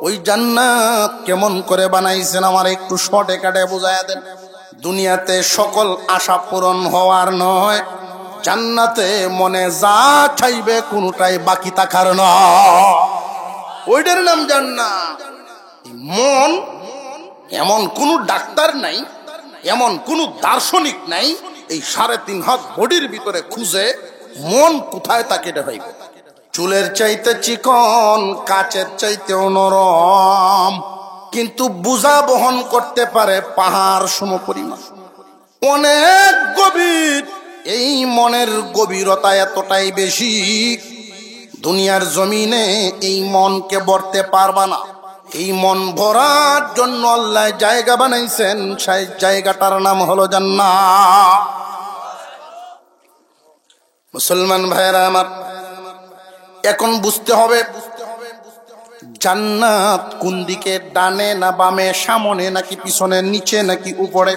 ওই জান্নাত কেমন করে বানাইছেন আমার একটু শর্টে কাটে বুঝাইয়া দেন। দুনিয়াতে সকল আশা পূরণ হওয়ার নয়, জান্নাতে মনে যা চাইবে কোনটাই বাকি থাকার নয়, ওইটার নাম জান্নাত। মন এমন কোন ডাক্তার নাই, এমন কোন দার্শনিক নাই এই 3.5 হাত বডির ভিতরে খুঁজে মন কোথায় তাকে দেখাইবে। চুলের চাইতে চিকন, কাচের চাইতেও নরম, কিন্তু বোঝা বহন করতে পারে পাহাড় সমপরিমাণ, অনেক গভীর। এই মনের গভীরতা এতটাই বেশি, দুনিয়ার জমিনে এই মনকে ভরতে পারবা না। এই মন ভরার জন্য আল্লাহ জায়গা বানাইছেন, সেই জায়গাটার নাম হলো জান্নাত। মুসলমান ভাইরা আমার, এখন বুঝতে হবে জান্নাত কোন দিকে, ডানে না বামে, সামনে নাকি পিছনে, নিচে নাকি উপরে।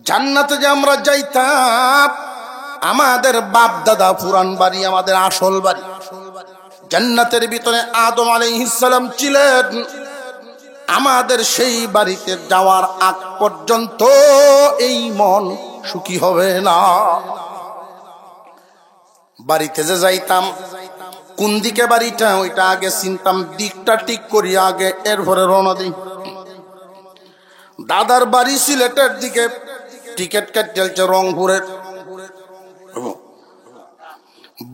জান্নাতে যে আমরা যাইতাম, আমাদের বাপ দাদা পুরান বাড়ি, আমাদের আসল বাড়ি। জান্নাতের ভিতরে আদম আলাইহিস সালাম ছিলেন। আমাদের সেই বাড়িতে যাওয়ার আগ পর্যন্ত এই মন সুখী হবে না। বাড়িতে যে যাইতাম, কোন দিকে বাড়িটা ওইটা আগে চিনতাম, দিকটা ঠিক করি আগে, এরপরে রওনা দিই। দাদার বাড়ি সিলেটের দিকে, টিকিট কাটতে রংপুরের।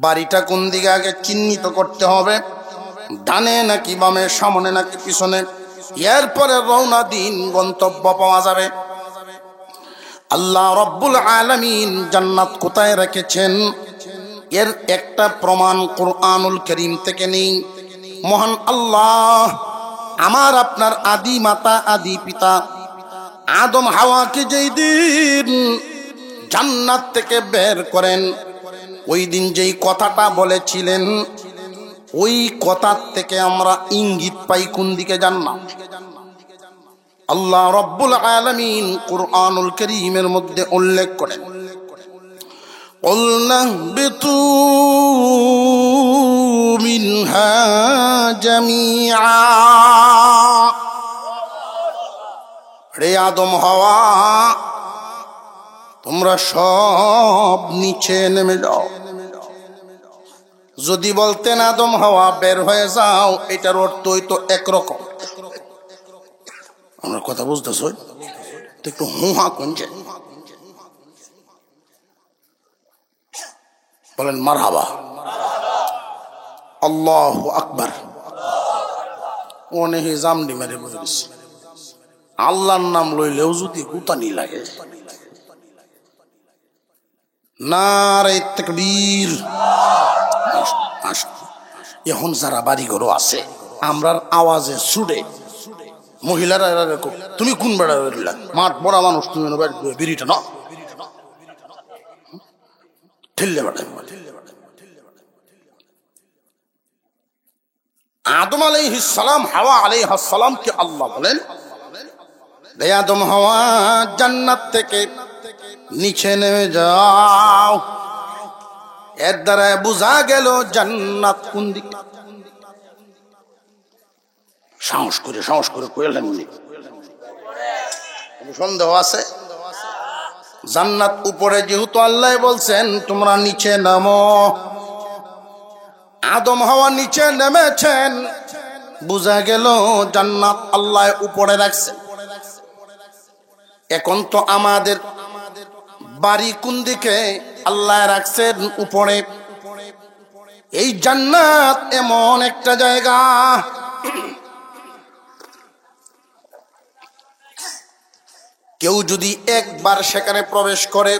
বাড়িটা কোন দিকে আগে চিহ্নিত করতে হবে, ডানে নাকি বামে, সামনে নাকি পিছনে, এরপরে রওনা দিন, গন্তব্য পাওয়া যাবে। আল্লাহ রব্বুল আলামিন জান্নাত কোথায় রেখেছেন এর একটা প্রমাণ কুরআনুল কারীম থেকে নেই। মহান আল্লাহ আমার আপনার আদি মাতা, আদি পিতা আদম হাওয়াকে যেই দিন জান্নাত থেকে বের করেন, ওই দিন যেই কথাটা বলেছিলেন, ওই কথার থেকে আমরা ইঙ্গিত পাই কোন দিকে জান্নাত। আল্লাহ রব্বুল আলামিন কুরআনুল কারীমের মধ্যে উল্লেখ করেন, قُلْنَا اهْبِطُوا مِنْهَا جَمِيعًا। রে আদম হাওয়া, তোমরা সব নিচে নেমে যাও। যদি বলতেন আদম হাওয়া বের হয়ে যাও, এটার অর্থ হইতো একরকম। আমরা কথা বুঝতেছ? একটু হুহা কোনছে বলেন মারহাবা, আল্লাহু আকবার। অনেক জামনি মেরে বলে দিচ্ছে, আল্লাহর নাম লইলেও যদি গুতানি লাগে। নারে তাকবীর। এখন যারা বাড়ি ঘর আছে, আমরার আওয়াজে ছুটে মহিলারা তুমি কোন বেড়া মাঠ বড় মানুষ, তুমি বিড়িটা না ঠেললে বেড়া। আদম আলাইহিস সালাম, হাওয়া আলাইহিস সালামকে আল্লাহ বলেন, হে আদম হাওয়া, জান্নাত থেকে নিচে নেমে যাও। এর দ্বারা বোঝা গেল জান্নাত কোন দিকে। সাহস করে কইলেন, সন্দেহ আছে? জান্নাত উপরে, যেহেতু আল্লাহ বলছেন তোমরা নিচে নামো, আদম হাওয়া নিচে নেমেছেন, বোঝা গেল জান্নাত আল্লাহ উপরে রাখছেন। এখন তো আমাদের বাড়ি কোন দিকে? আল্লাহ রাখছেন উপরে। এই জান্নাত এমন একটা জায়গা, কেউ যদি একবার সেখানে প্রবেশ করে,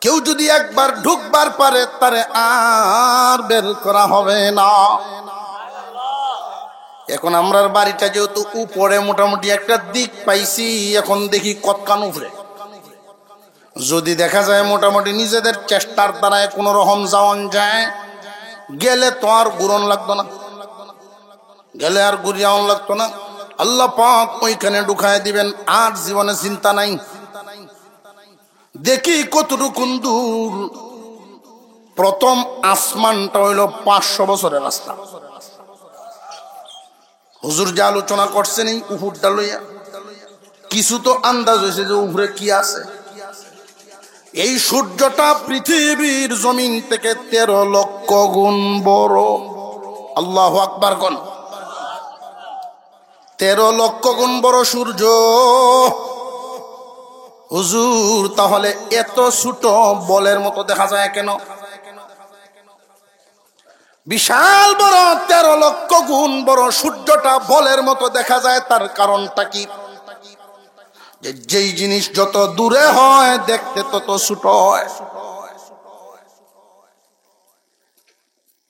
কেউ যদি একবার ঢুকবার পারে, তারে আর বের করা হবে না। এখন আমরার বাড়িটা যেহেতু উপরে, মোটামুটি একটা দিক পাইছি, এখন দেখি কতখান উপরে। যদি দেখা যায় মোটামুটি নিজেদের চেষ্টার দ্বারায় কোন রকম যাওয়ান যায়, গেলে তো আর ঘুরন লাগতো না, গেলে আর ঘুরিয়াওয়ান লাগতো না। আল্লাহ পাক ওইখানে ঢুকায় দিবেন, আর জীবনে চিন্তা নাই। দেখি কতটুকুন দূর। প্রথম আসমানটা হইল 500 বছরের রাস্তা, হুজুর যে আলোচনা করছেন এই উপরটা লইয়া, কিছু তো আন্দাজ হয়েছে যে উপরে কি আছে। এই সূর্যটা পৃথিবীর জমিন থেকে 13 লক্ষ গুণ বড়। আল্লাহু আকবার কোন। 13 লক্ষ গুণ বড় সূর্য। হুজুর তাহলে এত ছোট বলের মতো দেখা যায় কেন? বিশাল বড় 13 লক্ষ গুণ বড় সূর্যটা বলের মতো দেখা যায়, তার কারণটা কি? যেই জিনিস যত দূরে হয় দেখতে তত ছোট হয়।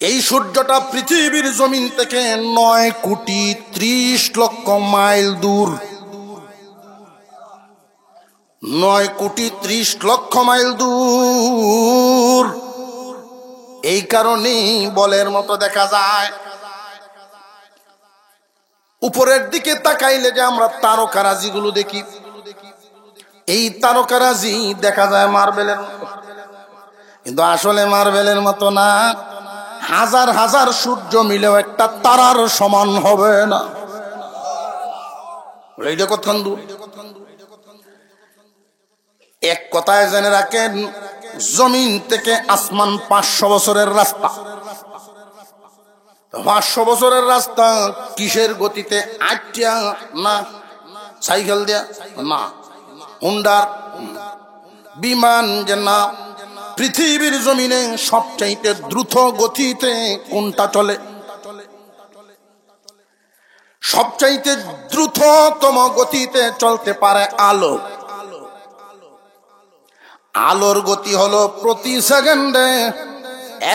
এই সূর্যটা পৃথিবীর জমিন থেকে 9 কোটি 30 লক্ষ মাইল দূর। 9 কোটি 30 লক্ষ মাইল দূর। এই কারণেই বলের মতো দেখা যায়। উপরের দিকে তাকাইলে যে আমরা তারকারাজি গুলো দেখি, এই তারকারাজি দেখা যায় মার্বেলের মতো, কিন্তু আসলে মার্বেলের মতো না। হাজার হাজার সূর্য মিলেও একটা তারার সমান হবে না। এইটা কতক্ষণ দূর। এক কথায় জেনে রাখেন, জমিন থেকে আসমান 500 বছরের রাস্তা। 500 বছরের রাস্তা কিসের গতিতে? আটটা না, সাইকেল দিয়া না, হুন্ডার বিমান যে না। পৃথিবীর জমিনে সবচাইতে দ্রুত গতিতে কোনটা চলে? সবচাইতে দ্রুততম গতিতে চলতে পারে আলো। আলোর গতি হলো প্রতি সেকেন্ডে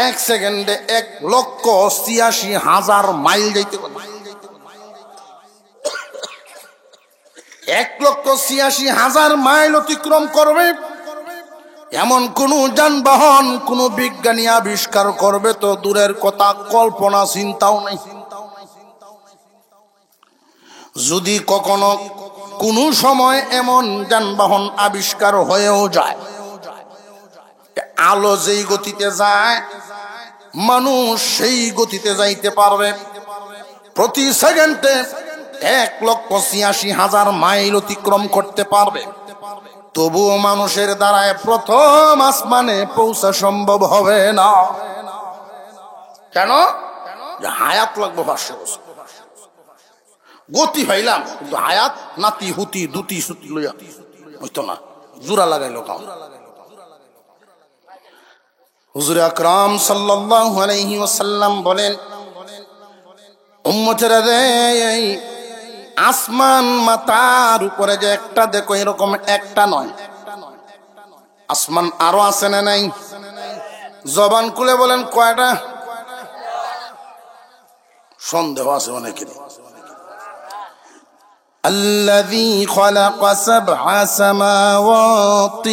1,86,000 মাইল যাইতে পারে। 1,86,000 মাইল অতিক্রম করবে এমন কোন যানবাহন কোন বিজ্ঞানী আবিষ্কার করবে তো দূরের কথা, কল্পনা চিন্তাও নেই। যদি কখনো কোন সময় এমন যানবাহন আবিষ্কার হয়েও যায়, আলো যেই গতিতে যায় মানুষ সেই গতিতে যাইতে পারবে। প্রতি সেকেন্ডে 1,86,000 মাইল অতিক্রম করতে পারবে। তবুও মানুষের দ্বারায় প্রথম আসমানে পৌঁছা সম্ভব হবে না। কেন? হায়াত লাগবে 500 বছর। গতি হইলাম কিন্তু হায়াত নাতি হুতি দুটি সুতি লইয়া হইতো না, জোড়া লাগাইলো কাম। হুজুর আকরাম সাল্লাল্লাহু আলাইহি ওয়াসাল্লাম বলেন, উম্মতেরা রে, আসমান মাথার উপরে যে একটা দেখো, এরকম একটা নয়। আসমান আরো আছে না নাই? জবান খুলে বলেন কয়টা? সন্দেহ আছে অনেকেরই। الذي خلق 7 سماوات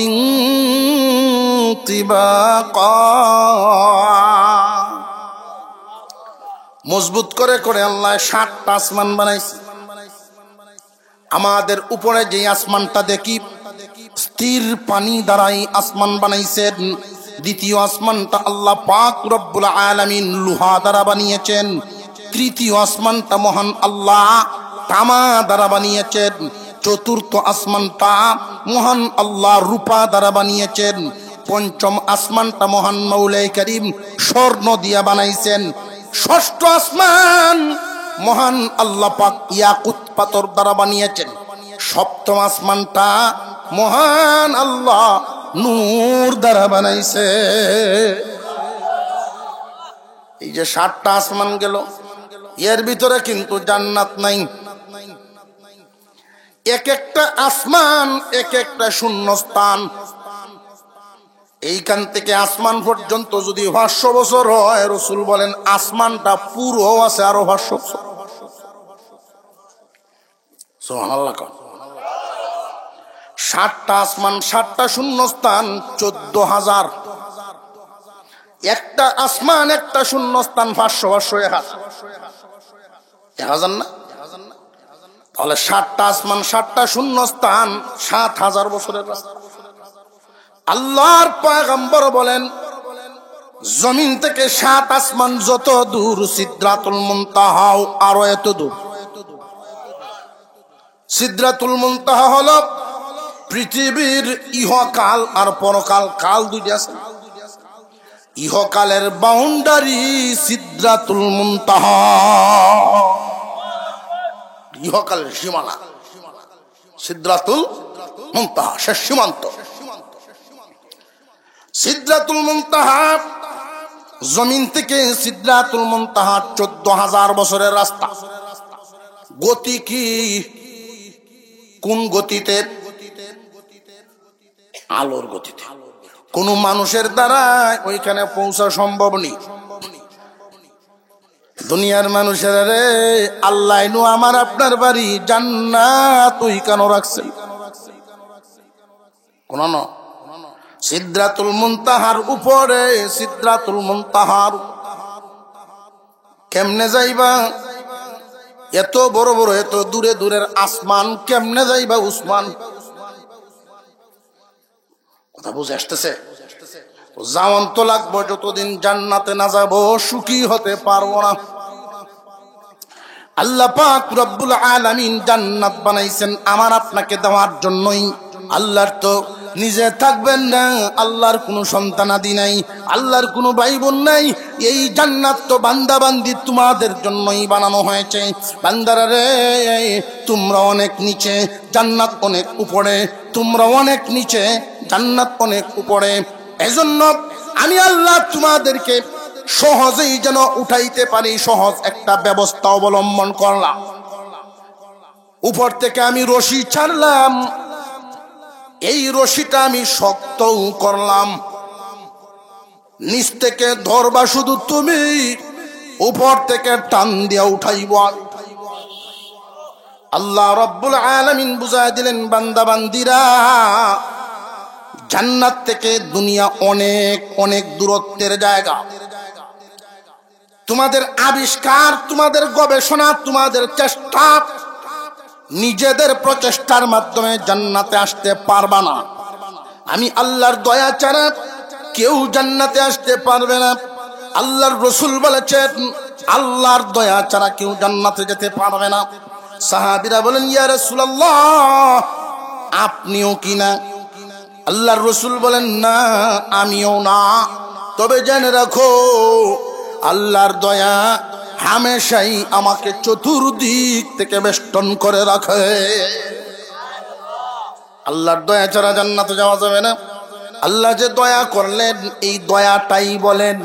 طباقا। মজবুত করে করে আল্লাহ 7টা আসমান বানাইছে। আমাদের উপরে যে আসমানটা দেখি, স্থির পানি দ্বারাই আসমান বানাইছেন। দ্বিতীয় আসমানটা আল্লাহ পাক রব্বুল আলামিন লোহা দ্বারা বানিয়েছেন। তৃতীয় আসমানটা মহান আল্লাহ তামা দ্বারা বানিয়েছেন। চতুর্থ আসমানটা মহান আল্লাহ রূপা দ্বারা বানিয়েছেন। পঞ্চম আসমানটা মহান মৌলাই করিম স্বর্ণ দিয়া বানাইছেন। ষষ্ঠ আসমান মহান আল্লাহ পাক ইয়াকুত পাথর দ্বারা বানিয়েছেন। সপ্তম আসমানটা মহান আল্লাহ নূর দ্বারা বানাইছে। এই যে 7টা আসমান গেল, এর ভিতরে কিন্তু জান্নাত নাই। এক একটা আসমান এক একটা শূন্যস্থান। এইখান থেকে আসমান পর্যন্ত যদি 500 বছর হয়, রাসূল বলেন আসমানটা পুরো আছে আরো 500 বছর। সুবহানাল্লাহ। 7টা আসমান 7টা শূন্যস্থান 14,000। একটা আসমান একটা শূন্যস্থান 500 1,000 না? তাহলে 7টা আসমান 7টা শূন্যস্থান 7,000 বছরের রাস্তা। আল্লাহর পয়গম্বর বলেন, জমিন থেকে 7 আসমান যত দূর, সিদরাতুল মুনতাহাও আরো এত দূর। সিদরাতুল মুনতাহা হলো পৃথিবীর ইহকাল আর পরকাল, কাল দুইটা আছে। ইহকালের বাউন্ডারি সিদরাতুল মুনতাহা, ইহকালের সীমানা সিদরাতুল মুনতাহা, শেষ সীমান্ত। সিদরাতুল মুনতাহা জমিন থেকে সিদরাতুল মুনতাহা 14,000 বছরের রাস্তা। গতি কি? কোন গতিতে? আলোর গতিতে। কোন মানুষের দ্বারা ওইখানে পৌঁছা সম্ভব নেই। দুনিয়ার মানুষের রে আল্লাহ নু আমার আপনার বাড়ি জান্নাত ওই কেন রাখছেন? কোন না, সিদরাতুল মুনতাহার উপরে। সিদরাতুল মুনতাহার কেমনে যাইবা? এত বড় বড়, এত দূরে দূরের আসমান কেমনে যাইবা উসমান? কথা বুঝে আসতেছে? যাওয়ান তো লাগবো, যতদিন জান্নাতে না যাবো সুখী হতে পারবো না। আল্লাহ পাক রব্বুল আলামিন জান্নাত বানাইছেন আমার আপনাকে দেওয়ার জন্যই। আল্লাহর তো নিজে থাকবেন না, আল্লাহর কোনো সন্তানাদি নাই, আল্লাহর কোনো ভাই বোন নাই। এই জান্নাত তো বান্দা বান্দি তোমাদের জন্যই বানানো হয়েছে। বান্দারা রে, তোমরা অনেক নিচে, জান্নাত অনেক উপরে। তোমরা অনেক নিচে, জান্নাত অনেক উপরে। এজন্য আমি আল্লাহ তোমাদেরকে সহজেই যেন উঠাইতে পারি, সহজ একটা ব্যবস্থা অবলম্বন করলাম। উপর থেকে আমি রশি ছাড়লাম, এই রশিটা আমি শক্তও করলাম। নিচ থেকে ধরবা শুধু তুমি, উপর থেকে টান দিয়া উঠাইব। আল্লাহ রব্বুল আলামিন বুঝায় দিলেন, বান্দা বান্দিরা, জান্নাত থেকে দুনিয়া অনেক অনেক দূরত্বের জায়গা। তোমাদের আবিষ্কার, তোমাদের গবেষণা, তোমাদের চেষ্টা, নিজেদের প্রচেষ্টার মাধ্যমে জান্নাতে আসতে পারবা না। আমি আল্লাহর দয়া ছাড়া কেউ জান্নাতে আসতে পারবে না। আল্লাহর রাসূল বলেছেন, আল্লাহর দয়া ছাড়া কেউ জান্নাতে যেতে পারবে না। সাহাবীরা বলেন, ইয়া রাসূলুল্লাহ, আপনিও কি না? আল্লাহর রাসূল বলেন, না, আমিও না। তবে জেনে রাখো, আল্লাহর দয়া হামেশাই আমাকে চতুর্দিক থেকে বেষ্টন করে রাখে। আল্লাহর দয়া ছাড়া জান্নাতে যাওয়া যাবে না। আল্লাহ যে দয়া করলেন, এই দয়াটাই বলেন,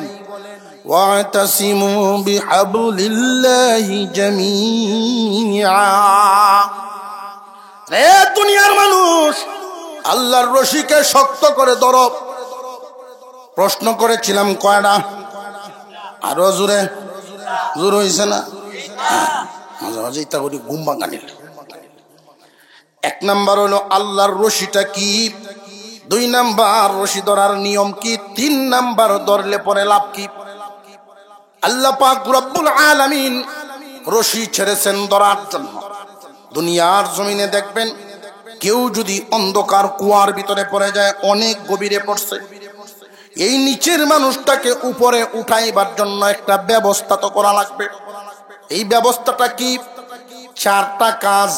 ওয়াতাসিমু বিহাবলিল্লাহি জামিআ। রে দুনিয়ার মানুষ, আল্লাহর রশিকে শক্ত করে ধরো। প্রশ্ন করেছিলাম কয়টা? আরো জোরে জোর হয়েছে না? মাঝে মাঝে ইতা করি ঘুম ভাঙানি। 1 নাম্বার হলো আল্লাহর রশিটা কি, 2 নাম্বার রশি ধরার নিয়ম কি, 3 নাম্বার ধরলে পরে লাভ কি। আল্লাহ পাক রব্বুল আলামিন রশি ছেড়েছেন ধরার জন্য। দুনিয়ার জমিনে দেখবেন, কেউ যদি অন্ধকার কুয়ার ভিতরে পড়ে যায়, অনেক গভীরে পড়ছে, এই নিচের মানুষটাকে উপরে উঠাইবার জন্য একটা ব্যবস্থা তো করা লাগবে। এই ব্যবস্থাটা কি? 4টা কাজ।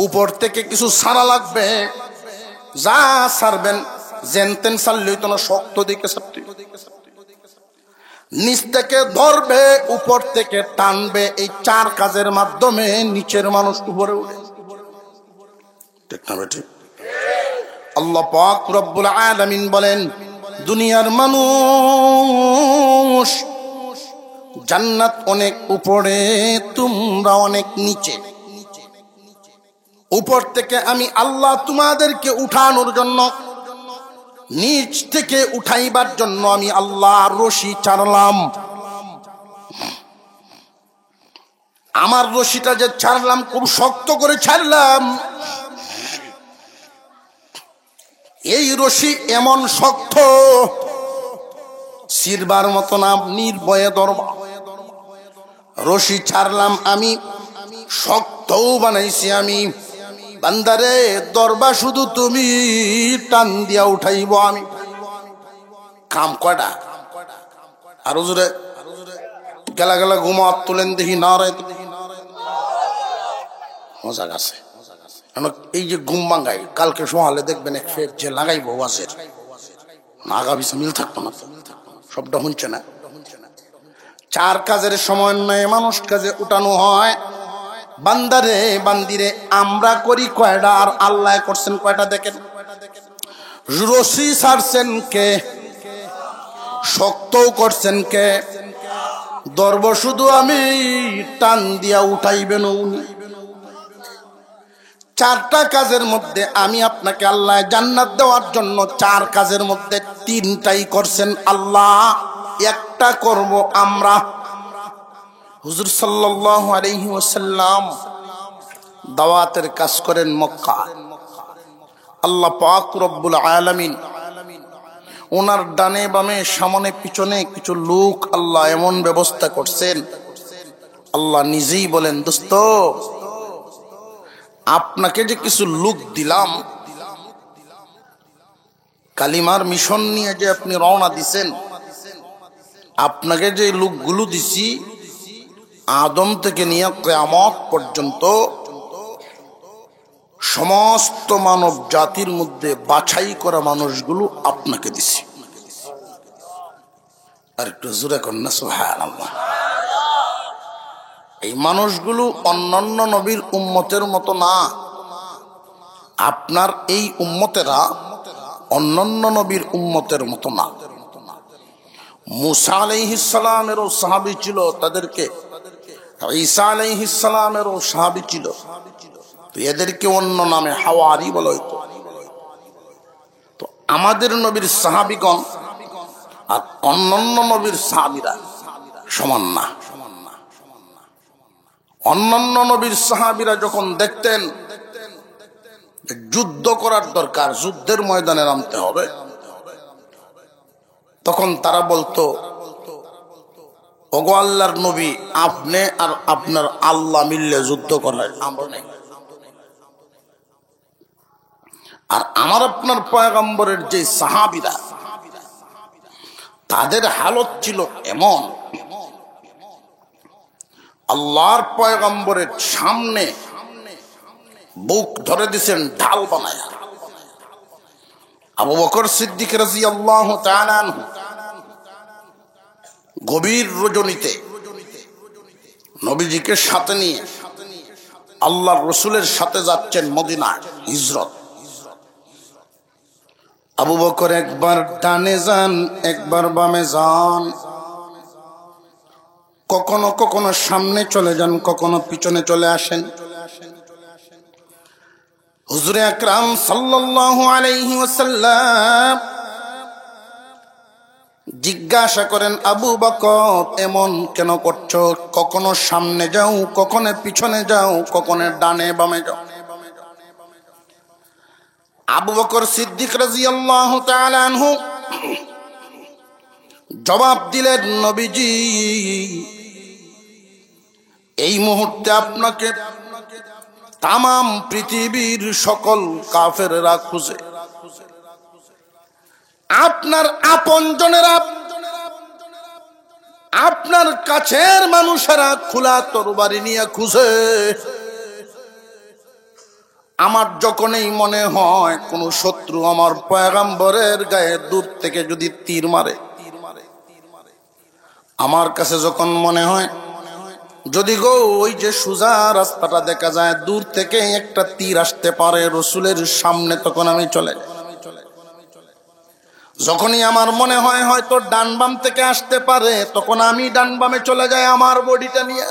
উপর থেকে কিছু ছাড়া লাগবে, যা ছাড়বেন জেনতেন ছাড়লেই তো না, শক্ত দিকে ছাড়তে। নিচ থেকে ধরবে, উপর থেকে টানবে। এই 4 কাজের মাধ্যমে নিচের মানুষ উপরে উঠে। ঠিক না বেঠিক? আল্লাহ পাক রব্বুল আলামিন বলেন, দুনিয়ার মানুষ, জান্নাত অনেক উপরে, তোমরা অনেক নিচে। উপর থেকে আমি আল্লাহ তোমাদেরকে উঠানোর জন্য, নিচ থেকে উঠাইবার জন্য আমি আল্লাহ রশি ছাড়লাম। আমার রশিটা যে ছাড়লাম, খুব শক্ত করে ছাড়লাম। এই রশি এমন শক্ত, সিরবার মতো না, নির্ভয়ে ধরবা। রশি ছাড়লাম আমি, শক্তও বানাইছি আমি। বান্দারে, দরবা শুধু তুমি, টান দিয়া উঠাইব আমি। কাম কয়টা? আরো জোরে গেলা গেলা ঘুমা তুলেন দেখি, না রে মজা আছে। এই যে ঘুম ভাঙ্গাই, কালকে সকালে দেখবেন এক ফের যে লাগাইবো ওয়াজের, আগা পিছে মিল থাকতো না, সবটা শুনছে না। 4 কাজের সময় নয় মানুষ কাজে উঠানো হয়। বান্দারে বান্দিরে আমরা করি কয়টা আর আল্লাহ করছেন কয়টা দেখেন। রশি ছাড়ছেন কে, শক্তও করছেন কে, ধরব শুধু আমি, টান দিয়া উঠাইবেন উনি। 4টা কাজের মধ্যে আমি আপনাকে আল্লাহ জান্নাত দেওয়ার জন্য 4 কাজের মধ্যে 3টাই করছেন আল্লাহ, একটা করব আমরা। হুজুর সাল্লাল্লাহু আলাইহি ওয়াসাল্লাম দাওয়াতের কাজ করেন মক্কা। আল্লাহ পাক রব্বুল আলামিন ওনার ডানে বামে সামনে পিছনে কিছু লোক আল্লাহ এমন ব্যবস্থা করছেন, আল্লাহ নিজেই বলেন, দোস্ত আপনাকে যে কিছু লোক দিলাম, কালিমার মিশন নিয়ে যে আপনি রওনা দিছেন, আপনাকে যে লোকগুলো দিছি আদম থেকে নিয়ে কিয়ামত পর্যন্ত সমস্ত মানব জাতির মধ্যে বাছাই করা মানুষগুলো আপনাকে দিছি। আর একটু জোরে কন্যা সুবহানাল্লাহ। এই মানুষগুলো অন্যান্য নবীর উম্মতের মতো না। আপনার এই উম্মতেরা অন্যান্য নবীর উম্মতের মতো না। মুসা আলাইহিস সালামেরও সাহাবী ছিল, তাদেরকে ঈসা আলাইহিস সালামেরও সাহাবী ছিল, তো এদেরকে অন্য নামে হাওয়ারি বলা হইতো। তো আমাদের নবীর সাহাবীগণ আর অন্যান্য নবীর সাহাবীরা সমান না। অন্যান্য নবীর সাহাবীরা যখন দেখতেন যুদ্ধ করার দরকার, যুদ্ধের ময়দানে নামতে হবে, তখন তারা বলতো, ওগো আল্লাহর নবী, আপনি আর আপনার আল্লাহ মিললে যুদ্ধ করেন, আমরা নেই। আর আমার আপনার পয়গম্বরের যে সাহাবীরা, তাদের হালত ছিল এমন, আল্লাহর পয়গম্বরের সামনে বুক ধরে দিয়েছেন ঢাল বানায়া। আবু বকর সিদ্দিক রাদিয়াল্লাহু তাআলা আনহু গভীর রজনীতে নবীজিকে সাথে নিয়ে আল্লাহর রাসূলের সাথে যাচ্ছেন মদিনায় হিজরত। আবু বকর একবার ডানে যান, একবার বামে যান, কখনো কখনো সামনে চলে যান, কখনো পিছনে চলে আসেন। হুজুরে আকরাম সাল্লাল্লাহু আলাইহি ওয়াসাল্লাম জিজ্ঞাসা করেন, আবু বকর এমন কেন করছো? কখনো সামনে যাও, কখনো পিছনে যাও, কখনো ডানে বামে যাও। আবু বকর সিদ্দিক রাদিয়াল্লাহু তাআলা আনহু জবাব দিলেন, নবীজি এই মুহূর্তে আপনাকে তামাম পৃথিবীর সকল কাফেররা খুঁজে, আপনার আপনজনেরা, আপনার কাছের মানুষেরা খোলা তরবারি নিয়ে খুঁজে। আমার যখনই মনে হয় কোন শত্রু আমার পয়গম্বরের গায়ে দূর থেকে যদি তীর মারে, আমার কাছে যখন মনে হয় যদি গো ওই যে সোজা রাস্তাটা দেখা যায়, দূর থেকে একটা তীর আসতে পারে রসুলের সামনে, তখন আমি চলে যাই। যখনই আমার মনে হয় হয়তো ডান বাম থেকে আসতে পারে, তখন আমি ডান বামে চলে যাই আমার বডিটা নিয়ে।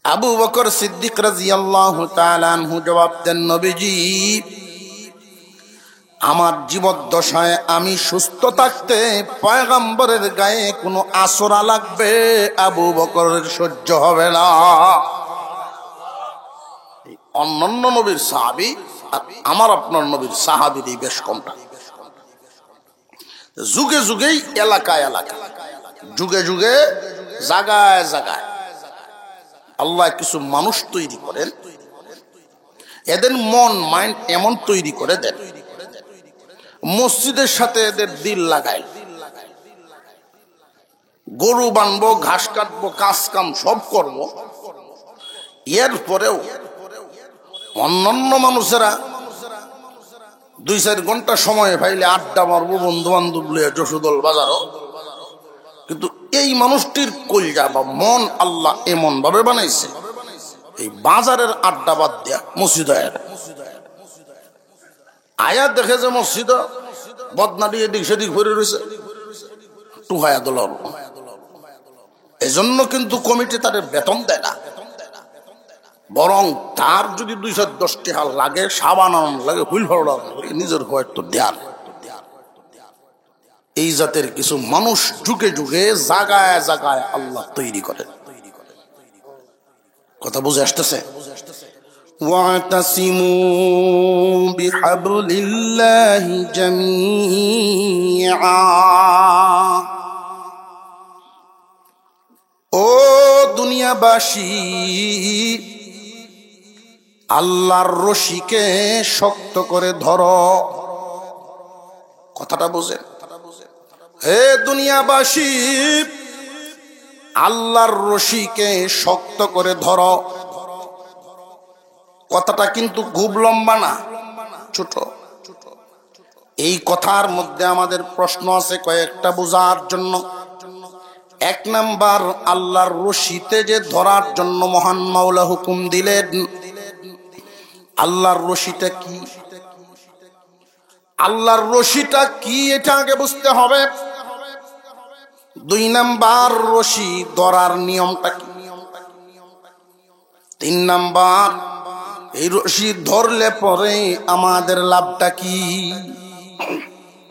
আবু বকর সিদ্দিক রাদিয়াল্লাহু তাআলা আনহু জবাব দেন, নবীজি আমার জীবদ্দশায় আমি সুস্থ থাকতে পয়গম্বরের গায়ে কোনো আসরা লাগবে আবু বকরের সহ্য হবে না। অন্যান্য নবীর সাহাবী আর আমার আপনার নবীর সাহাবীর এই বেশ কমটা। যুগে যুগেই এলাকায় এলাকা, যুগে যুগে জায়গায় জায়গায় আল্লাহ কিছু মানুষ তৈরি করেন, এদের মন মাইন্ড এমন তৈরি করে দেন, মসজিদের সাথে এদের দিল লাগায়। গরু বানবো, ঘাস কাটবো, কাজ কাম সব করবো, এরপরেও অন্যান্য মানুষেরা 2-4 ঘন্টা সময় পাইলে আড্ডা মারবো বন্ধু বান্ধব লিয়ে যশোদল বাজারও, কিন্তু এই মানুষটির কলজা বা মন আল্লাহ এমন ভাবে বানাইছে এই বাজারের আড্ডা বাদ দিয়া মসজিদ আয়া দেখে যে মসজিদ বদনাটি এদিক সেদিক ভরে রয়েছে টুহায়া দোলার। এজন্য কিন্তু কমিটি তাদের বেতন দেয় না, বরং তার যদি 210 টাকা লাগে, সাবান লাগে, হুইল ফাউডার নিজের হয়তো দেয়ার। এই জাতের কিছু মানুষ যুগে যুগে জাগায় জাগায় আল্লাহ তৈরি করে। কথা বুঝে আসতেছে? ওয়াতাসিমু বিহাবলিল্লাহি জামিআ, ও দুনিয়াবাসী আল্লাহর রশিকে শক্ত করে ধরো। কথাটা বুঝে? হে দুনিয়াবাসী আল্লাহর রশিকে শক্ত করে ধরো। কথাটা কিন্তু খুব লম্বা না, ছোট। এই কথার মধ্যে আমাদের প্রশ্ন আছে কয়েকটা বোঝার জন্য। 1 নাম্বার, আল্লাহর রশিতে যে ধরার জন্য মহান মাওলা হুকুম দিলেন, আল্লাহর রশিটা কি? আল্লাহর রশিটা কি এটা আগে বুঝতে হবে। 2 নাম্বার, রশি ধরার নিয়মটা কি? 3 নাম্বার, এই রশি ধরলে পরে আমাদের লাভটা কি?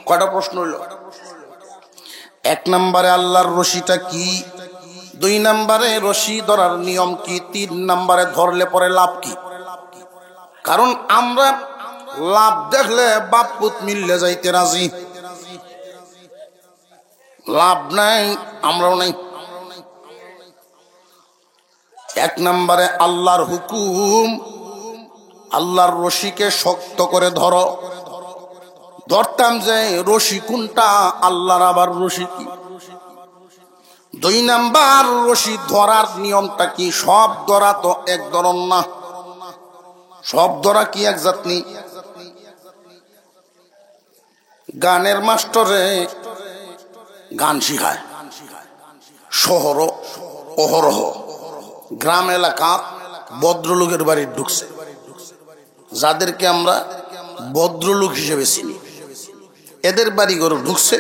কয়টা প্রশ্ন হইল? 1 নাম্বারে আল্লাহর রশিটা কি, 2 নাম্বারে রশি ধরার নিয়ম কি, 3 নাম্বারে ধরলে পরে লাভ কি? কারণ আমরা লাভ দেখলে বাপ পুত মিললে যাইতে রাজি, লাভ নাই আমরাও নাই। 1 নাম্বারে আল্লাহর হুকুম, আল্লাহর রশিকে শক্ত করে ধরো। ধরতাম যে রশি কোনটা, আল্লাহর আবার রশি কি? 2 নাম্বার, রশি ধরার নিয়মটা কি? সব ধরা তো এক ধরন না, সব ধরা কি এক জাত নেই। গানের মাস্টারে গান শিখায় শহর অহরহ, গ্রাম এলাকা ভদ্রলোকের বাড়ি ঢুকছে, যাদেরকে আমরা ভদ্রলোক হিসেবে চিনি, এদের বাড়ি ঘরে ঢুকছে।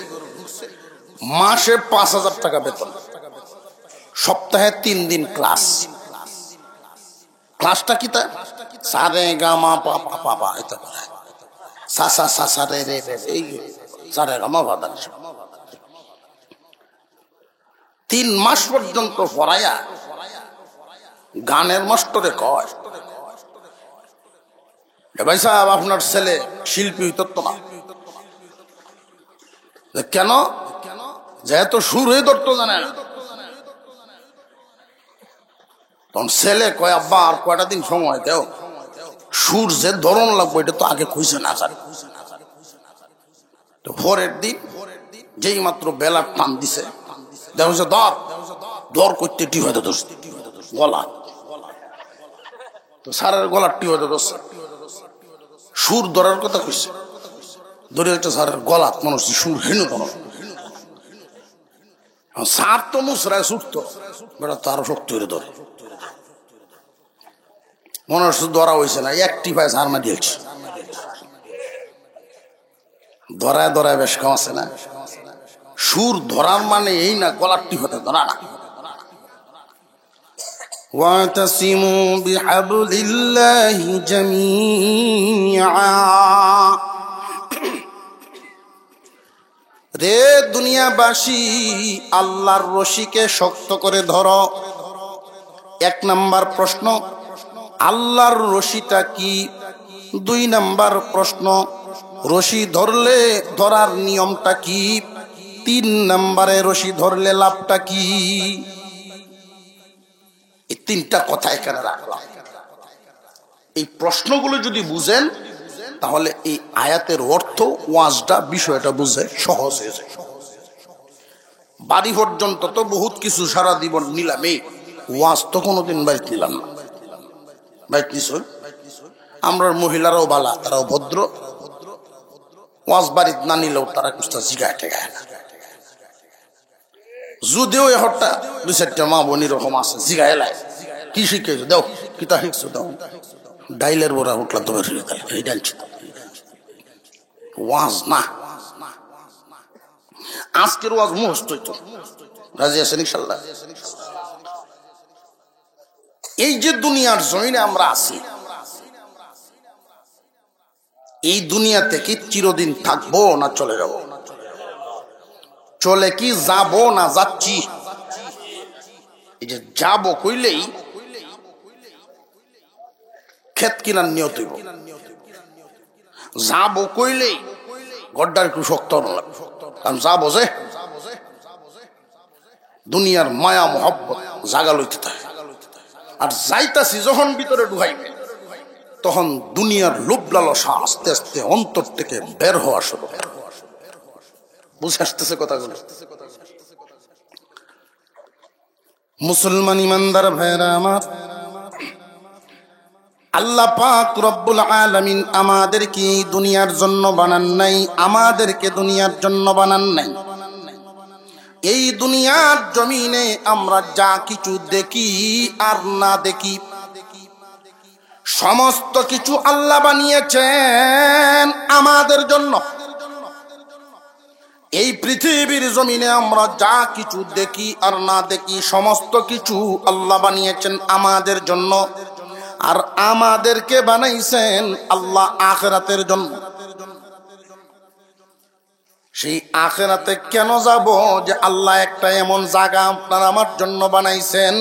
মাসে 5,000 টাকা বেতন, সপ্তাহে 3 দিন ক্লাস। ক্লাসটা কি? তা সারে গামা পাপা পাপা এটা পড়ায়, সাসা সাসা রে রে রে, এই সারে গামা বাদা। 3 মাস পর্যন্ত পড়ায়া গানের মাস্টারে কয়, ভাই সাহেব আপনার ছেলে শিল্পী হইতো না কেন? যেহেতু সুর হয়ে ধরতো জানে না। তখন ছেলে কয়, আব্বা আর কয়টা দিন সময় দেও, সুর যে ধরন লাগবে এটা তো আগে খুঁজছে না স্যার। তো পরের দিন যেই মাত্র বেলার টান দিছে, দেখো যে দর দর করতে টিভাতে ধরছে গলা, তো স্যারের গলার টিভাতে ধরছে, সুর ধরার কথা কইছে, ধরে একটা স্যারের গলা মানুষ সুর হেন ধর। স্যার তো মুসরায় ছুটতো, বেটা তো আরো শক্তি হয়ে ধরে, মনে হচ্ছে ধরা হয়েছে না, একটি ভাই সার মা দিয়েছে, ধরায় ধরায় বেশ কম আছে না। সুর ধরার মানে এই না গলার টিভাতে ধরা না। ওয়াতাসিমু বিহাবলিল্লাহি জামিআ, রে দুনিয়াবাসী আল্লাহর রশিকে শক্ত করে ধরো। 1 নাম্বার প্রশ্ন, আল্লাহর রশিটা কি? 2 নাম্বার প্রশ্ন, রশি ধরলে ধরার নিয়মটা কি? 3 নাম্বারে রশি ধরলে লাভটা কি? এই 3টা কথা এখানে রাখলাম। এই প্রশ্নগুলো যদি বুঝেন তাহলে এই আয়াতের অর্থ, ওয়াজটা, বিষয়টা বুঝে সহজ হয়ে যায়। বাড়ি পর্যন্ত তো বহুত কিছু সারা জীবন নিলাম, এই ওয়াজ তো কোনোদিন বাইক নিলাম না। বাইক নিছ আমরা মহিলারাও বালা, তারাও ভদ্র, ওয়াজ বাড়িত না নিলেও তারা কুস্তা জিগায় টেগায় না। যদিও এহরটা দুই চারটা মা বোন এরকম আছে, জিগায় লাই কি শিখেছো দাও, কিতা শিখছো দাও, ডাইলের বড়া উঠলা তোমার এই ডালছি ওয়াজ না। আজকের ওয়াজ মুখস্থ হইতো, রাজি আছেন ইনশাল্লাহ? এই যে দুনিয়ার জমিনে আমরা আছি, এই দুনিয়াতে কি চিরদিন থাকবো না চলে যাব? চলে কি যাব না যাচ্ছি? এই যে যাব কইলেই ক্ষেত কিনার নিয়ত হইব, যাব কইলেই গড্ডার একটু শক্ত লাগবে, কারণ যাবো যে দুনিয়ার মায়া মহব্বত জাগা লইতে থাকে। আর যাইতাছি যখন ভিতরে ঢুকাইবে, তখন দুনিয়ার লোভ লালসা আস্তে আস্তে অন্তর থেকে বের হওয়া শুরু। বুঝে আসতেছে কথাগুলো? মুসলমান ইমানদার ভাইরা আমার, আল্লাহ পাক রব্বুল আলামিন আমাদেরকে দুনিয়ার জন্য বানান নাই, আমাদেরকে দুনিয়ার জন্য বানান নাই। এই দুনিয়ার জমিনে আমরা যা কিছু দেখি আর না দেখি, সমস্ত কিছু আল্লাহ বানিয়েছেন আমাদের জন্য। এই পৃথিবীর জমিনে আমরা যা কিছু দেখি আর না দেখি, সমস্ত কিছু আল্লাহ বানিয়েছেন আমাদের জন্য। আর আমাদেরকে বানাইছেন আল্লাহ আখিরাতের জন্য। সেই আখিরাতে কেন যাব? যে আল্লাহ একটা এমন জায়গা আপনার আমার জন্য বানাইছেন,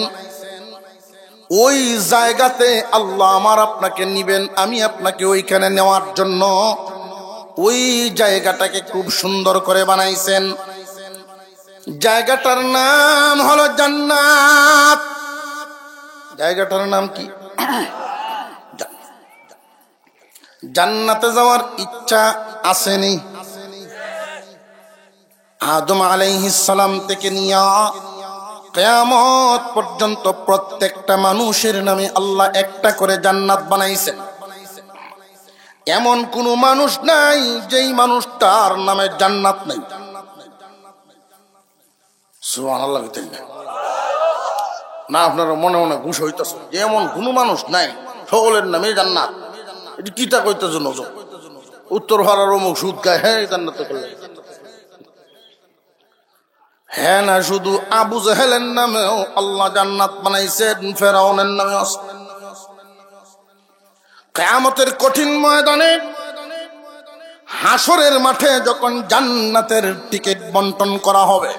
ওই জায়গাতে আল্লাহ আমার আপনাকে নিবেন, আমি আপনাকে ওইখানে নেওয়ার জন্য ওই জায়গাটাকে খুব সুন্দর করে বানাইছেন। জায়গাটার নাম হলো জান্নাত। জায়গাটার নাম কি? জান্নাতে যাওয়ার ইচ্ছা আসেনি? আদম আলাইহিস সালাম থেকে নিয়া কিয়ামত পর্যন্ত প্রত্যেকটা মানুষের নামে আল্লাহ একটা করে জান্নাত বানাইছেন। এমন কোন মানুষ নাই যেই মানুষটার নামে জান্নাত নাই। সুবহানাল্লাহ। না আপনারা মনে মনে ঘুষ হইতেছে, এমন কোন মানুষ নাই সকলের নামে জান্নাত। এটি কিটা কইতেছ? নজর উত্তর হারার অমুক সুদ গায়, হ্যাঁ জান্নাতে করলে। হ্যাঁ না, শুধু আবু জাহেলের নামেও আল্লাহ জান্নাত বানাইছেন, ফেরাউনের নামেও আছে। কিয়ামতের কঠিন ময়দানে, হাসরের মাঠে যখন জান্নাতের টিকিট বন্টন করা হবে,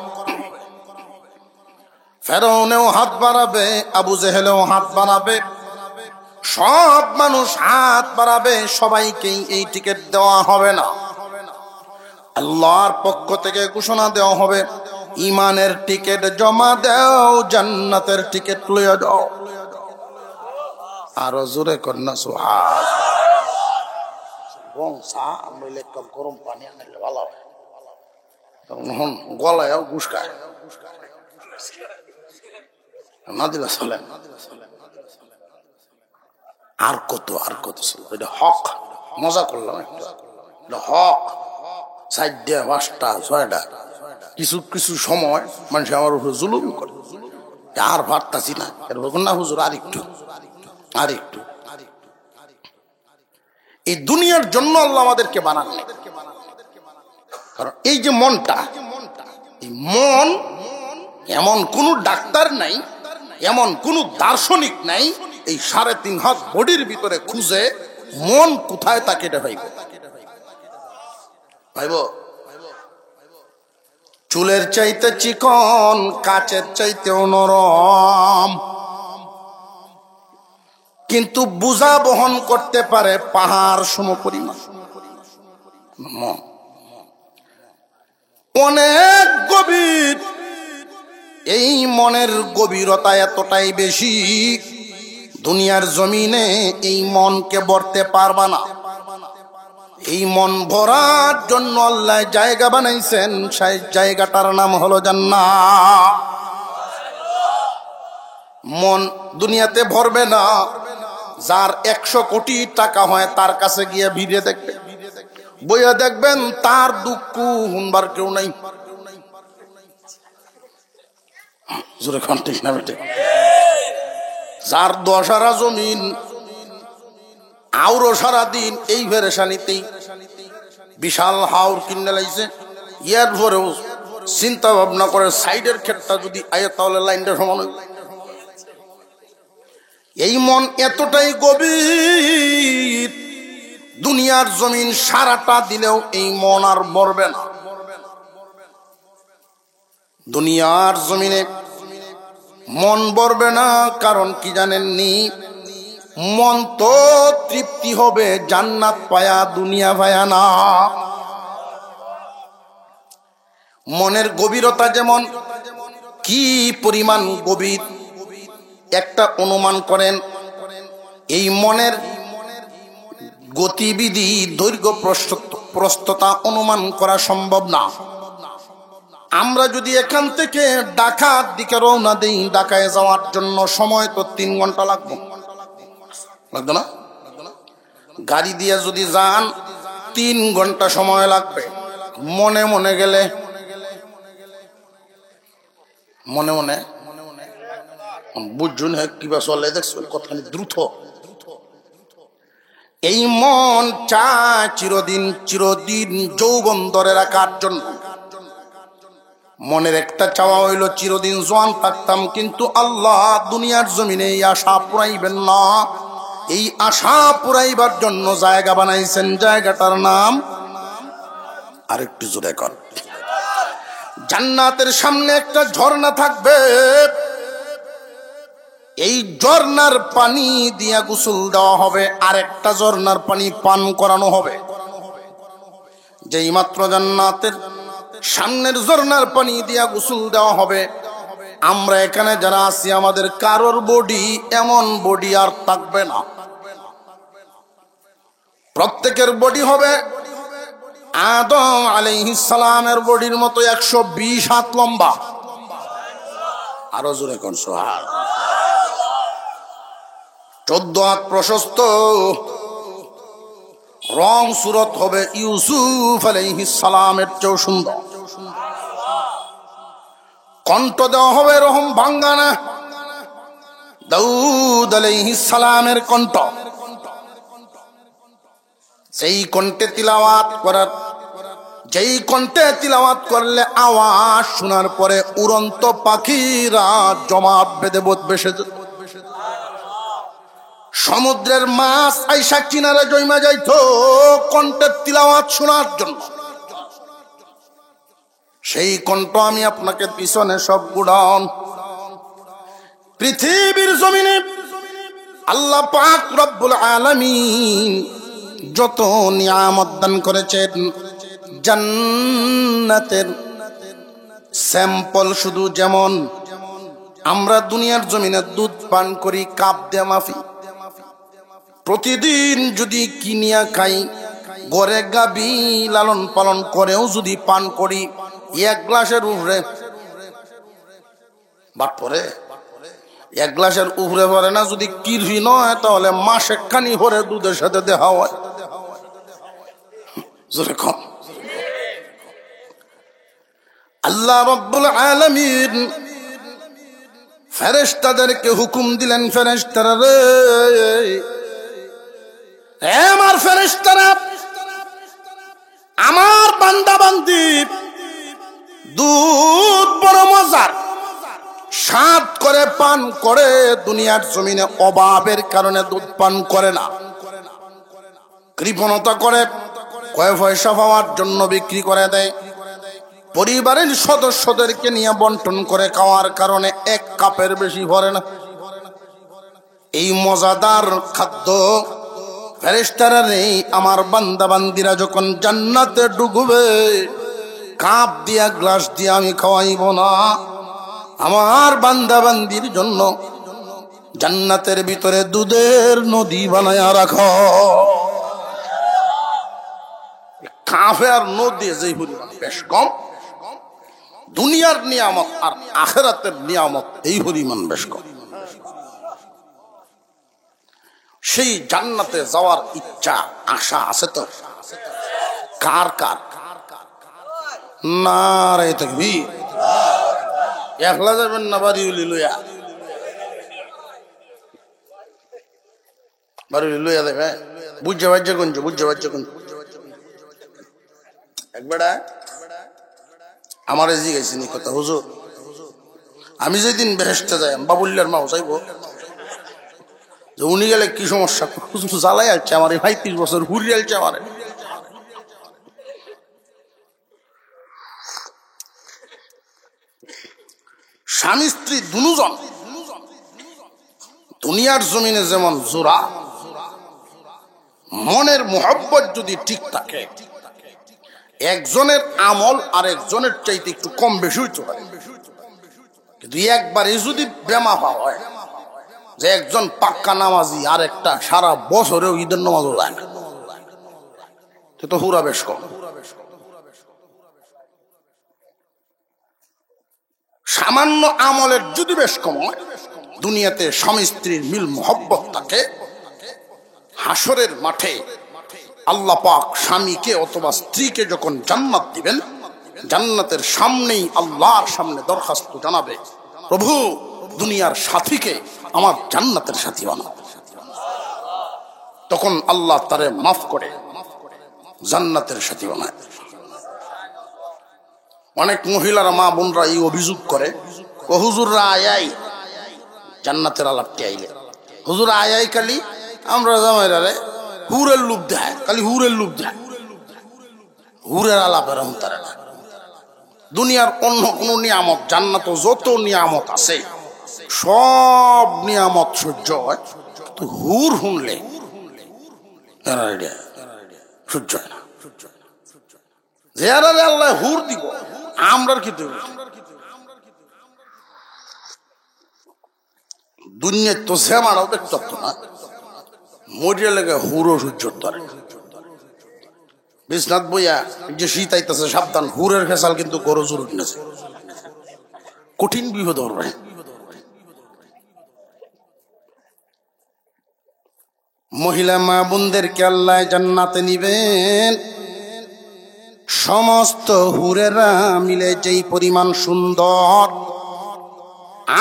ফেরাউনেও হাত বাড়াবে, আবু জাহেলেও হাত বাড়াবে, সব মানুষ হাত বাড়াবে, সবাইকেই এই টিকিট দেওয়া হবে না। আল্লাহর পক্ষ থেকে ঘোষণা দেওয়া হবে, ইমানের টিকিট জমা দাও, জান্নাতের টিকিট লইয়া যাও। আরো জোরে কন্যা সুবহান। গরম পানি আনলে ভালো হয়, গলায় ঘুষ খায় না দিলে চলে। আর কত আর কত ছিল, এটা হক। মজা করলাম, এটা হক। 4টা 5টা 6টা কিছু কিছু সময় মানুষ আমার উপরে জুলুম করে, আর ভাবতাছি না না হুজুর আর একটু আর একটু। এই দুনিয়ার জন্য আল্লাহ আমাদেরকে বানান নাই। কারণ এই যে মনটা, এই মন, এমন কোন ডাক্তার নাই, এমন কোন দার্শনিক নাই এই 3.5 হাত বডির ভিতরে খুঁজে মন কোথায় তাকে এটা ভাইব। ভাইব চুলের চাইতে চিকন, কাচের চাইতেও নরম, কিন্তু বোঝা বহন করতে পারে পাহাড় সমপরিমাণ। অনেক গভীর। এই মনের গভীরতা এতটাই বেশি, দুনিয়ার জমিনে এই মনকে ভরতে পারবা না। এই মন ভরার জন্য আল্লাহ জায়গা বানাইছেন, সেই জায়গাটার নাম হলো জান্নাত। মন দুনিয়াতে ভরবে না, যার 100 কোটি টাকা হয় তার কাছে গিয়ে ভিড়ে দেখবে, বইয়া দেখবেন তার দুঃখ হুনবার কেউ নাই। জোরে কোন ঠিক না বেটে? যার 10 আরা জমিন আউরো সারাদিন এই পেরেশানিতেই বিশাল হাওর কিনে লাইছে, ইয়ার পরেও চিন্তা ভাবনা করে সাইডের ক্ষেতটা যদি আয় তাহলে লাইনটা সমান হবে। এই মন এতটাই গভীর, দুনিয়ার জমিন সারাটা দিলেও এই মন আর মরবে না। দুনিয়ার জমিনে মন ভরবে না, কারণ কি জানেননি? মন তো তৃপ্তি হবে জান্নাত পায়া, দুনিয়া পায়া না। মনের গভীরতা যেমন কি পরিমাণ গভীর, একটা অনুমান করেন। এই মনের গতিবিধি, দৈর্ঘ্য প্রস্থতা অনুমান করা সম্ভব না। আমরা যদি এখান থেকে ঢাকার দিকে রওনা দেই, ঢাকায় যাওয়ার জন্য সময় তো 3 ঘন্টা লাগবে, লাগবে না? গাড়ি দিয়ে যদি যান 3 ঘন্টা সময় লাগবে। মনে মনে গেলে, মনে মনে বুঝুন কিবা চলে, দেখছেন কথা দ্রুত। এই মন চায় চিরদিন চিরদিন যৌবন ধরে রাখার জন্য। মনের একটা চাওয়া হইল চিরদিন জোয়ান থাকতাম, কিন্তু আল্লাহ দুনিয়ার জমিনে এই আশা পুরাইবেন না। এই আশা পুরাইবার জন্য জায়গা বানাইছেন, জায়গাটার নাম আরেকটু জোরে কর। জান্নাতের সামনে একটা ঝর্ণা থাকবে, এই ঝর্ণার পানি দিয়া গোসল দেওয়া হবে, আর একটা ঝর্ণার পানি পান করানো হবে। যেই মাত্র জান্নাতের সামনের ঝর্ণার পানি দিয়া গোসল দেওয়া হবে, আমরা এখানে যারা আছি আমাদের কারোর বডি এমন বডি আর থাকবে না। প্রত্যেকের বডি হবে আদম আলাইহিস সালামের বডির মতো 120 হাত লম্বা। আরো জোরে কোন সুবহান। 14 হাত প্রশস্ত। রং সুরত হবে ইউসুফ আলাইহিস সালামের চেয়েও সুন্দর। কণ্ঠ দেওয়া হবে রহম ভাঙ্গানা, দাউদ আলাইহিস সালামের কণ্ঠ। সেই কণ্ঠে তিলাওয়াত করার, যেই কণ্ঠে তিলাওয়াত করলে আওয়াজ শোনার পরে উড়ন্ত পাখিরা জমাট বেঁধে বসে যেত। সমুদ্রের মাছ আইসা কিনারে জমা যাইতো কণ্ঠের তিলাওয়াত শোনার জন্য। সেই কণ্ঠ আমি আপনাকে পিছনে সব গুড়ান। পৃথিবীর জমিনে আল্লাহ পাক রব্বুল আলামিন যত নিয়ামত দান করেছেন, জান্নাতের স্যাম্পল শুধু যেমন আমরা দুনিয়ার জমিনে দুধ পান করি কাপ দিয়ে মাফি, প্রতিদিন যদি কিনিয়া খাই, ঘরে গাবি লালন পালন করেও যদি পান করি, 1 গ্লাসের উপরে বাট পরে, 1 গ্লাসের উপরে পরে না। যদি কিরভি নয় তাহলে মাসে খানি ভরে দুধের সাথে দেওয়া হয়। আল্লাহ রাব্বুল আলামিন ফেরেশতাদেরকে হুকুম দিলেন, ফেরেশতারা রে, আমার ফেরেশতারা, আমার বান্দা বান্দি দুধ বড় মজার স্বাদ করে পান করে, দুনিয়ার জমিনে অভাবের কারণে দুধ পান করে না, কৃপণতা করে, কয় পয়সা পাওয়ার জন্য বিক্রি করে দেয়, পরিবারের সদস্যদেরকে নিয়ে বন্টন করে খাওয়ার কারণে 1 কাপের বেশি ভরে না। এই মজাদার খাদ্য ফেরেশতারা নেই, আমার বান্দা বান্দিরা যখন জান্নাতে ঢুকবে, কাপ দিয়া গ্লাস দিয়া আমি খাওয়াইব না। আমার বান্দা বান্দির জন্য জান্নাতের ভিতরে দুধের নদী বানায়া রাখো। কাফে আর নদী যেই পরিমাণ বেশ কম, দুনিয়ার নিয়ামত আর আখিরাতের নিয়ামত এই পরিমাণ বেশ কম। সেই জান্নাতে যাওয়ার ইচ্ছা আশা আছে তো? কার কার? নারে তাকবীর। একলা যাবেন না বাড়ি লইয়া? বাড়ি লইয়া দেবে বুঝে বাজ্যে গুঞ্জ, বুঝে বাজ্যে গুঞ্জ। একবেড়া আমার জিজ্ঞাসা নি কথা, হুজুর আমি যেদিন বেহেশতে যাই বাবুল্লার মা চাইব যে উনি গেলে কি সমস্যা? হুজুর জ্বালাই আসছে আমার, 35 বছর ঘুরিয়ে আসছে আমার। স্বামী স্ত্রী দুজন দুনিয়ার জমিনে যেমন জোড়া, মনের মোহব্বত যদি ঠিক থাকে, একজনের আমল আর একজনের চাইতে একটু কম বেশি হইতে পারে, কিন্তু একবারে যদি বেমাফা হয় যে একজন পাক্কা নামাজি আর একটা সারা বছরেও ঈদের নামাজও যায় না, সে তো হুরা বেশ কম। সামান্য আমলের যদি বেশ কম হয়, দুনিয়াতে স্বামী স্ত্রীর মিল মোহব্বত থাকে, হাসরের মাঠে আল্লাহ পাক স্বামীকে অথবা স্ত্রীকে যখন জান্নাত দিবেন, জান্নাতের সামনেই আল্লাহর সামনে দরখাস্ত জানাবে, প্রভু দুনিয়ার সাথীকে আমার জান্নাতের সাথী বানাও। তখন আল্লাহ তারে মাফ করে জান্নাতের সাথী বানায়। অনেক মহিলারা, মা বোনরা এই অভিযোগ করে, ও হুজুররা আয়াই জান্নাতের আলাপটি আইলে, হুজুর আয়াই খালি আমরা জামাইরা রে হুরের লুপ দেয়, খালি হুরের লুপ দেয়, হুরের আলাপের তারা না। দুনিয়ার অন্য কোন নিয়ামত, জান্নাত যত নিয়ামত আছে সব নিয়ামত সহ্য হয়, তো হুর শুনলে সহ্য হয় না। যে আল্লাহ হুর দিব, আমরা কি দেব? দুনিয়ার তো সেমারাও দেখতে না, মরিয়া লেগে হুরও সহ্য করে। বিশ্বনাথ বইয়া যে শীত আইতেছে সাবধান, হুরের ফেসাল কিন্তু গরু জোর উঠেছে, কঠিন বিপদ হবে। মহিলা মা বোনদেরকে আল্লাহ জান্নাতে নিবেন, সমস্ত হুরেরা মিলে যেই পরিমাণ সুন্দর,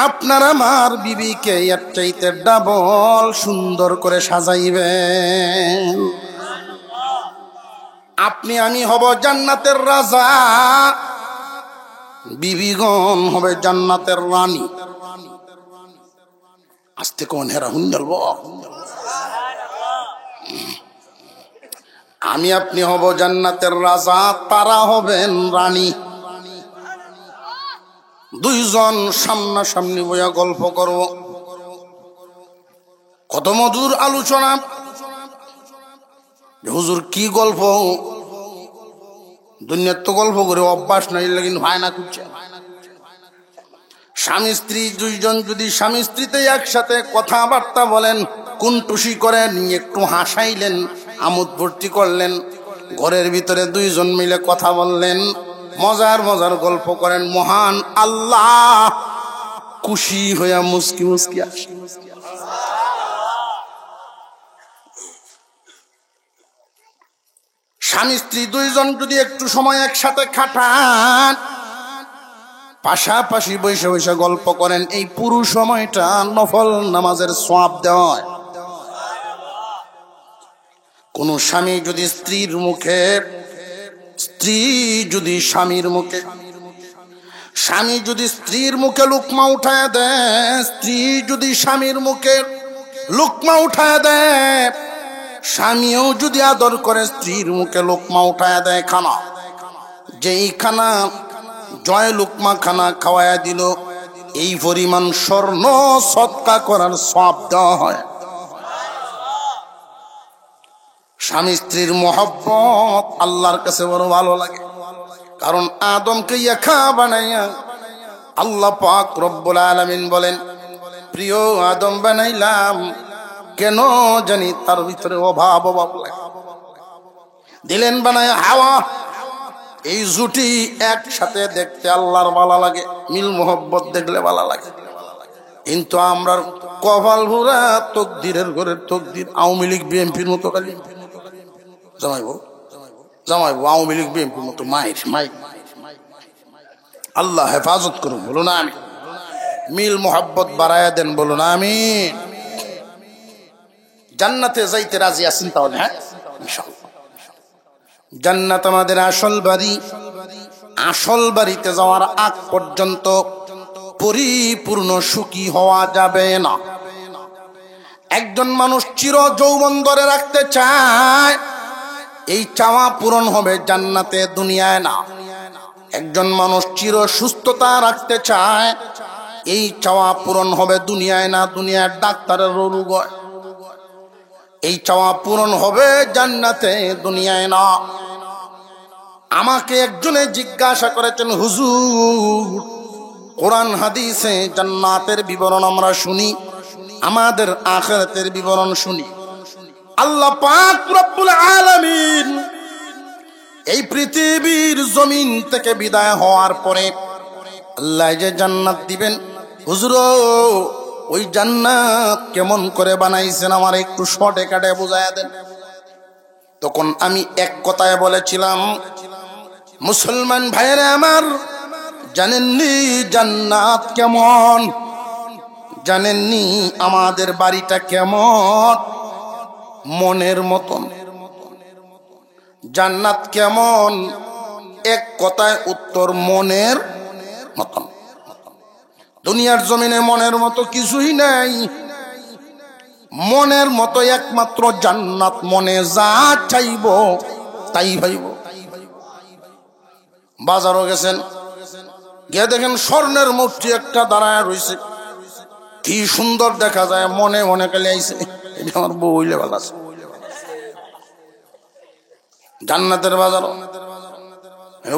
আপনার আমার বিবিকে এর চাইতে ডাবল সুন্দর করে সাজাইবেন। আপনি আমি হব জান্নাতের রাজা, বিবিগণ হবে জান্নাতের রানী। আস্তে কোন হেরা হুন্ডাল, আমি আপনি হব জান্নাতের রাজা, তারা হবেন রানী। দুইজন সামনাসামনি বইয়া গল্প করব, কত মধুর আলোচনা। হুজুর কি গল্প? দুনিয়ার তো গল্প করে অভ্যাস নাই, কিন্তু ভাই না করছে। স্বামী স্ত্রী দুইজন যদি স্বামী স্ত্রীতে একসাথে কথাবার্তা বলেন, কুনটুসি করেন, একটু হাসাইলেন, আমোদ ভর্তি করলেন, ঘরের ভিতরে দুইজন মিলে কথা বললেন, মজার মজার গল্প করেন, মহান আল্লাহ খুশি হইয়া মুস্কি মুস্কি আসে। স্বামী স্ত্রী দুইজন যদি একটু সময় একসাথে কাটান, পাশাপাশি বসে বসে গল্প করেন, এই পুরো সময়টা নফল নামাজের সওয়াব দেওয়া হয়। কোন স্বামী যদি স্ত্রীর মুখে, স্ত্রী যদি স্বামীর মুখে, স্বামী যদি স্ত্রীর মুখে লুকমা উঠায় দেয়, স্ত্রী যদি স্বামীর মুখে লুকমা উঠায় দেয়, স্বামীও যদি আদর করে স্ত্রীর মুখে লুকমা উঠায় দেয়, খানা যেই খানা জয় লুকমা খানা খাওয়ায়া দিল, এই পরিমাণ স্বর্ণ সদকা করার সওয়াব দেওয়া হয়। স্বামী স্ত্রীর মহব্বত আল্লাহর কাছে বড় ভালো লাগে, কারণ আদমকে একা বানাইয়া আল্লাহ পাক রব্বুল আলামিন বলেন, প্রিয় আদম বানাইলাম, কেন জানি তার ভিতরে অভাব অভাব লাগে, দিলেন বানায় হাওয়া। এই জুটি একসাথে দেখতে আল্লাহর ভালো লাগে, মিল মোহব্বত দেখলে ভালো লাগে। কিন্তু আমরা কপাল ভরা তকদিরের ঘরের তকদির। আওয়ামী লীগ বিএনপির মতো খালি জামাইবো আওয়ামী লীগ বিএনপির মতো মাইর। আল্লাহ হেফাজত করুন, বলো না আমি। মিল মোহাব্বত বাড়ায়া দেন, বলো না আমি। জান্নাতে যাইতে রাজি আছেন তাহলে? হ্যাঁ, ইনশাআল্লাহ। জান্নাত আমাদের আসল বাড়ি। আসল বাড়িতে যাওয়ার আগ পর্যন্ত পরিপূর্ণ সুখী হওয়া যাবে না। একজন মানুষ চির যৌবন ধরে রাখতে চায়, এই চাওয়া পূরণ হবে জান্নাতে, দুনিয়ায় না। একজন মানুষ চির সুস্থতা রাখতে চায়, এই চাওয়া পূরণ হবে দুনিয়ায় না, দুনিয়ার ডাক্তারের রোগ হয়। এই চাওয়া পূরণ হবে জান্নাতে, দুনিয়ায় না। আমাকে একজনে জিজ্ঞাসা করেছেন, হুজুর কোরআন হাদিসে জান্নাতের বিবরণ আমরা শুনি, আমাদের আখিরাতের বিবরণ শুনি। আল্লাহ পাক রব্বুল আলামিন এই পৃথিবীর জমিন থেকে বিদায় হওয়ার পরে আল্লাহ যে জান্নাত দিবেন, হুজুর ওই জান্নাত কেমন করে বানাইছেন আমার একটু শর্টে কাটে বুঝায়া দেন। তখন আমি এক কথায় বলেছিলাম, মুসলমান ভাইয়েরা আমার, জানেননি জান্নাত কেমন? জানেননি আমাদের বাড়িটা কেমন? মনের মতন। জান্নাত কেমন? এক কথায় উত্তর, মনের মতন। দুনিয়ার জমিনে মনের মতো কিছুই নাই। মনের মতো একমাত্র জান্নাত। মনে যা চাইব তাই ভাইব। বাজারও গেছেন, গিয়ে দেখেন স্বর্ণের মূর্তি একটা দাঁড়ায় রয়েছে, কি সুন্দর দেখা যায়। মনে মনে কালে আইছে, এটা আমার বউ হইলে ভালো আছে। জান্নাতের বাজার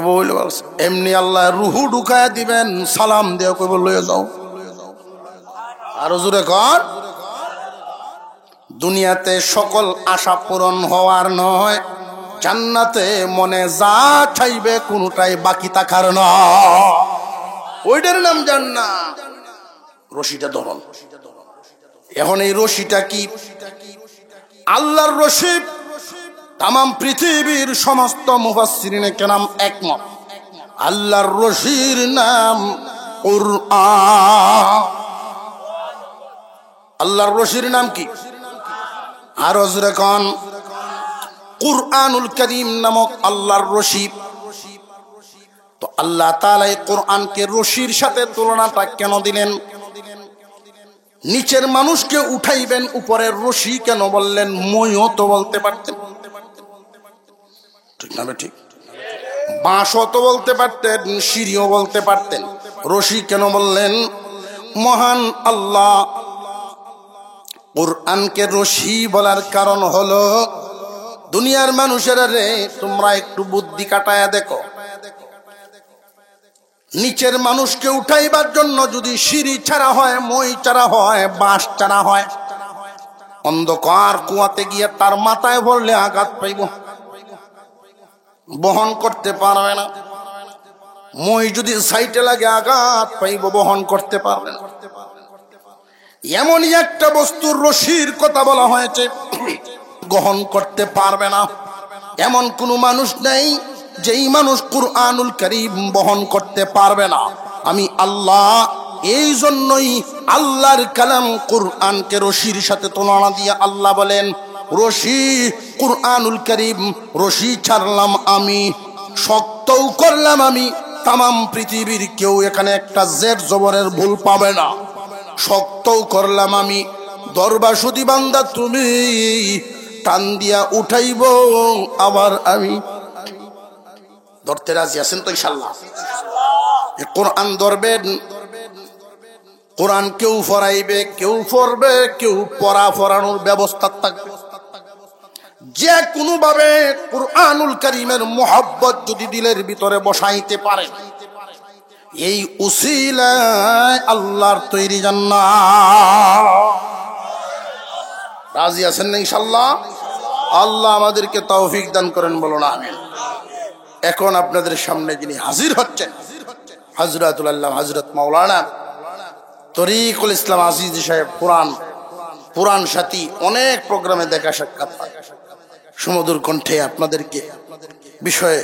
বউ হইলে ভালো আছে। এমনি আল্লাহ রুহু ঢুকায় দিবেন, সালাম দিয়ে কইব লয়ে যাও। আরো জোরে কর। দুনিয়াতে সকল আশা পূরণ হওয়ার নয়, জান্নাতে মনে যা চাইবে কোনটাই বাকি থাকার নয়। ওইটার নাম জান্নাত। রশিটা ধরন। এখন এই রশিটা কি? আল্লাহর রশি। তাম পৃথিবীর সমস্ত মুফাসসিরিনে কেরাম একমত, আল্লাহর রশির নাম কুরআন। আল্লাহর রশির নাম কি? আর জোরে কোন। কুরআনুল কারীম নামক আল্লাহর রশি। তো আল্লাহ তাআলা এই কোরআনকে রশির সাথে তুলনাটা কেন দিলেন? নিচের মানুষকে উঠাইবেন, উপরের রশি কেন বললেন? মইও তো বলতে পারতেন, ঠিক না? ঠিক। বাঁশও তো বলতে পারতেন, সিঁড়িও বলতে পারতেন। রশি কেন বললেন? মহান আল্লাহ কোরআনকে রশি বলার কারণ হলো, দুনিয়ার মানুষেরা রে, তোমরা একটু বুদ্ধি কাটায়া দেখো। নিচের মানুষকে উঠাইবার জন্য যদি সিঁড়ি ছাড়া হয়, মই ছাড়া হয়, বাঁশ ছাড়া হয়, অন্ধকার কুয়াতে গিয়ে তার মাথায় ভরলে আঘাত পাইব, বহন করতে পারবে না। মই যদি সাইটে লাগে আঘাত পাইব, বহন করতে পারবে না। এমনই একটা বস্তুর রশির কথা বলা হয়েছে, গ্রহণ করতে পারবে না। এমন কোন মানুষ নেই যেই মানুষ কুরআনুল কারীম বহন করতে পারবে না। আমি আল্লাহ এই জন্যই আল্লাহর কালাম কুরআনকে রশির সাথে তুলনা দিয়ে আল্লাহ বলেন, রশি কুরআনুল কারীম, রশি ছাড়লাম আমি, শক্তও করলাম আমি। তামাম পৃথিবীর কেউ এখানে একটা জের জবরের ভুল পাবে না। শক্তও করলাম আমি। দরবার সুদি বান্দা তুমি টান দিয়া উঠাইব, আবার আমি ধরতে রাজি আছেন তো ইনশাআল্লাহ? কোরআন ধরবেন, কোরআন কেউ পড়াইবে, কেউ পড়বে, কেউ পড়ানোর ব্যবস্থা থাকবে। যে কোনো ভাবে কুরআনুল কারীমের মুহাব্বত যদি দিলের ভিতরে বসাইতে পারে, এই উসিলায় আল্লাহর তৈরি জান্নাত। রাজি আছেন না ইনশাআল্লাহ? আল্লাহ আমাদেরকে তৌফিক দান করেন, বলো না আমিন। এখন আপনাদের সামনে যিনি হাজির হচ্ছেন, হযরতুল আল্লাহ হযরত মাওলানা তরিকুল ইসলাম আজিজ সাহেব পুরাণ সাথী অনেক প্রোগ্রামে দেখা সাক্ষাৎ হয়। সুমধুর কণ্ঠে আপনাদেরকে বিষয়ে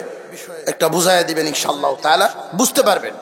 একটা বুঝাইয়া দিবেন, ইনশাআল্লাহ তাআলা বুঝতে পারবেন।